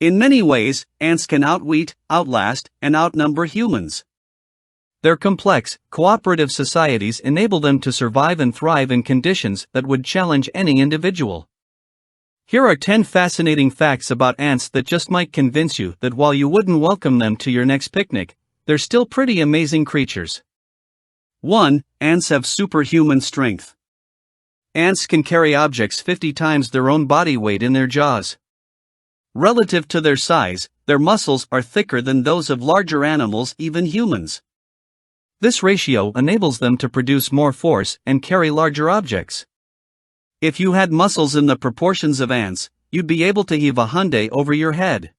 In many ways, ants can outwit, outlast, and outnumber humans. Their complex, cooperative societies enable them to survive and thrive in conditions that would challenge any individual. Here are 10 fascinating facts about ants that just might convince you that while you wouldn't welcome them to your next picnic, they're still pretty amazing creatures. 1. Ants have superhuman strength. Ants can carry objects 50 times their own body weight in their jaws. Relative to their size, their muscles are thicker than those of larger animals, even humans. This ratio enables them to produce more force and carry larger objects. If you had muscles in the proportions of ants, you'd be able to heave a Hyundai over your head.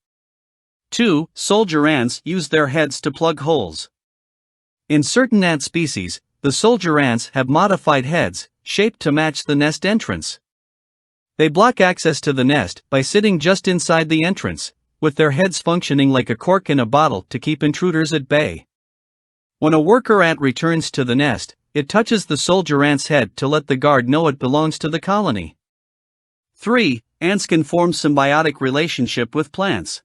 2. Soldier ants use their heads to plug holes. In certain ant species, the soldier ants have modified heads, shaped to match the nest entrance. They block access to the nest by sitting just inside the entrance, with their heads functioning like a cork in a bottle to keep intruders at bay. When a worker ant returns to the nest, it touches the soldier ant's head to let the guard know it belongs to the colony. 3. Ants can form symbiotic relationship with plants.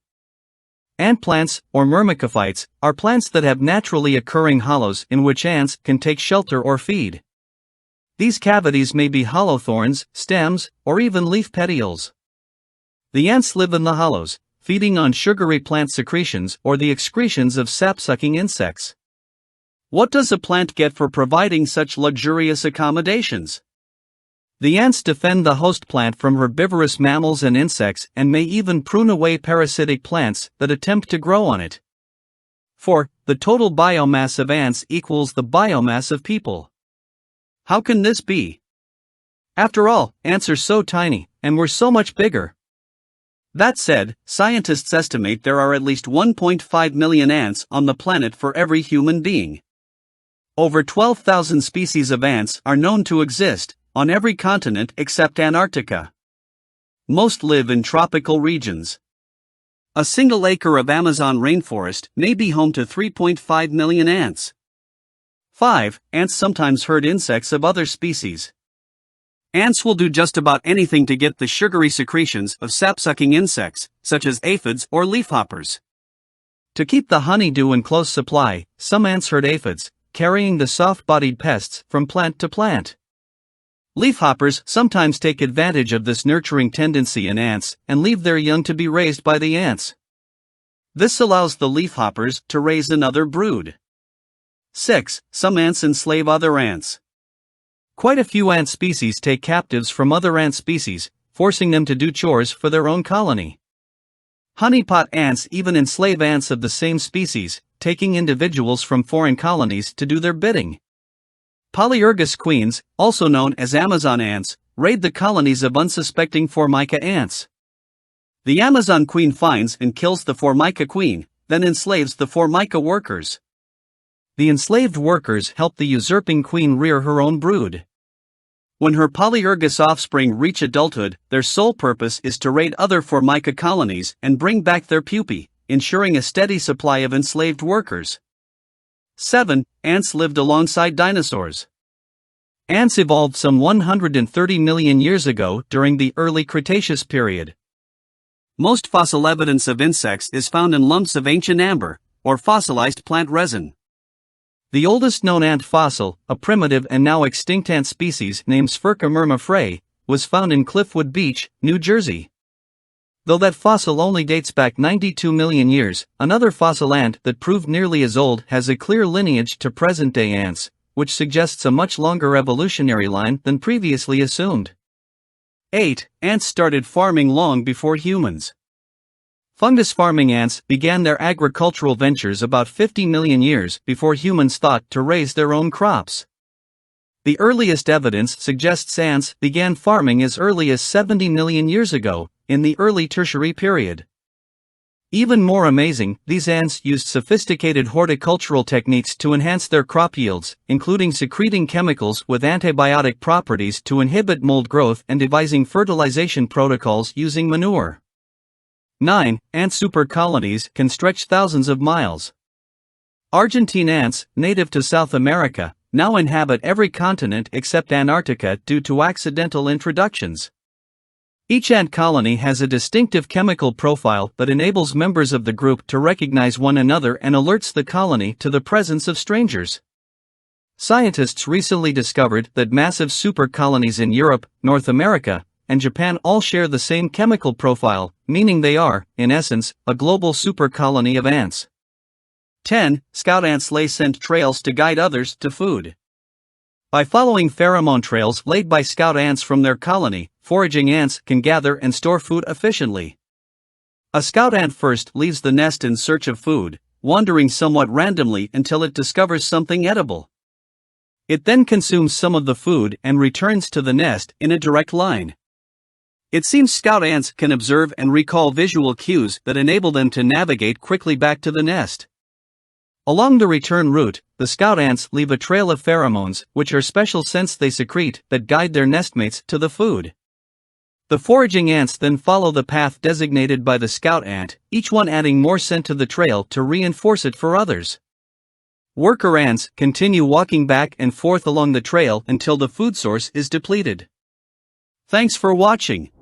Ant plants, or myrmecophytes, are plants that have naturally occurring hollows in which ants can take shelter or feed. These cavities may be hollow thorns, stems, or even leaf petioles. The ants live in the hollows, feeding on sugary plant secretions or the excretions of sap-sucking insects. What does a plant get for providing such luxurious accommodations? The ants defend the host plant from herbivorous mammals and insects and may even prune away parasitic plants that attempt to grow on it. 4. The total biomass of ants equals the biomass of people. How can this be? After all, ants are so tiny, and we're so much bigger. That said, scientists estimate there are at least 1.5 million ants on the planet for every human being. Over 12,000 species of ants are known to exist, on every continent except Antarctica. Most live in tropical regions. A single acre of Amazon rainforest may be home to 3.5 million ants. 5. Ants sometimes herd insects of other species. Ants will do just about anything to get the sugary secretions of sap-sucking insects, such as aphids or leafhoppers. To keep the honeydew in close supply, some ants herd aphids, carrying the soft-bodied pests from plant to plant. Leafhoppers sometimes take advantage of this nurturing tendency in ants and leave their young to be raised by the ants. This allows the leafhoppers to raise another brood. 6. Some ants enslave other ants. Quite a few ant species take captives from other ant species, forcing them to do chores for their own colony. Honeypot ants even enslave ants of the same species, taking individuals from foreign colonies to do their bidding. Polyergus queens, also known as Amazon ants, raid the colonies of unsuspecting Formica ants. The Amazon queen finds and kills the Formica queen, then enslaves the Formica workers. The enslaved workers help the usurping queen rear her own brood. When her Polyergus offspring reach adulthood, their sole purpose is to raid other Formica colonies and bring back their pupae, ensuring a steady supply of enslaved workers. 7. Ants lived alongside dinosaurs. Ants evolved some 130 million years ago during the early Cretaceous period. Most fossil evidence of insects is found in lumps of ancient amber, or fossilized plant resin. The oldest known ant fossil, a primitive and now extinct ant species named Spherca myrmefrae, was found in Cliffwood Beach, New Jersey. Though that fossil only dates back 92 million years, another fossil ant that proved nearly as old has a clear lineage to present-day ants, which suggests a much longer evolutionary line than previously assumed. 8. Ants started farming long before humans. Fungus farming ants began their agricultural ventures about 50 million years before humans thought to raise their own crops. The earliest evidence suggests ants began farming as early as 70 million years ago, in the early Tertiary period. Even more amazing, these ants used sophisticated horticultural techniques to enhance their crop yields, including secreting chemicals with antibiotic properties to inhibit mold growth and devising fertilization protocols using manure. 9. Ant supercolonies can stretch thousands of miles. Argentine ants, native to South America, now inhabit every continent except Antarctica due to accidental introductions. Each ant colony has a distinctive chemical profile that enables members of the group to recognize one another and alerts the colony to the presence of strangers. Scientists recently discovered that massive super colonies in Europe, North America, and Japan all share the same chemical profile, meaning they are, in essence, a global super colony of ants. 10. Scout ants lay scent trails to guide others to food. By following pheromone trails laid by scout ants from their colony, foraging ants can gather and store food efficiently. A scout ant first leaves the nest in search of food, wandering somewhat randomly until it discovers something edible. It then consumes some of the food and returns to the nest in a direct line. It seems scout ants can observe and recall visual cues that enable them to navigate quickly back to the nest. Along the return route, the scout ants leave a trail of pheromones, which are special scents they secrete that guide their nestmates to the food. The foraging ants then follow the path designated by the scout ant, each one adding more scent to the trail to reinforce it for others. Worker ants continue walking back and forth along the trail until the food source is depleted. Thanks for watching.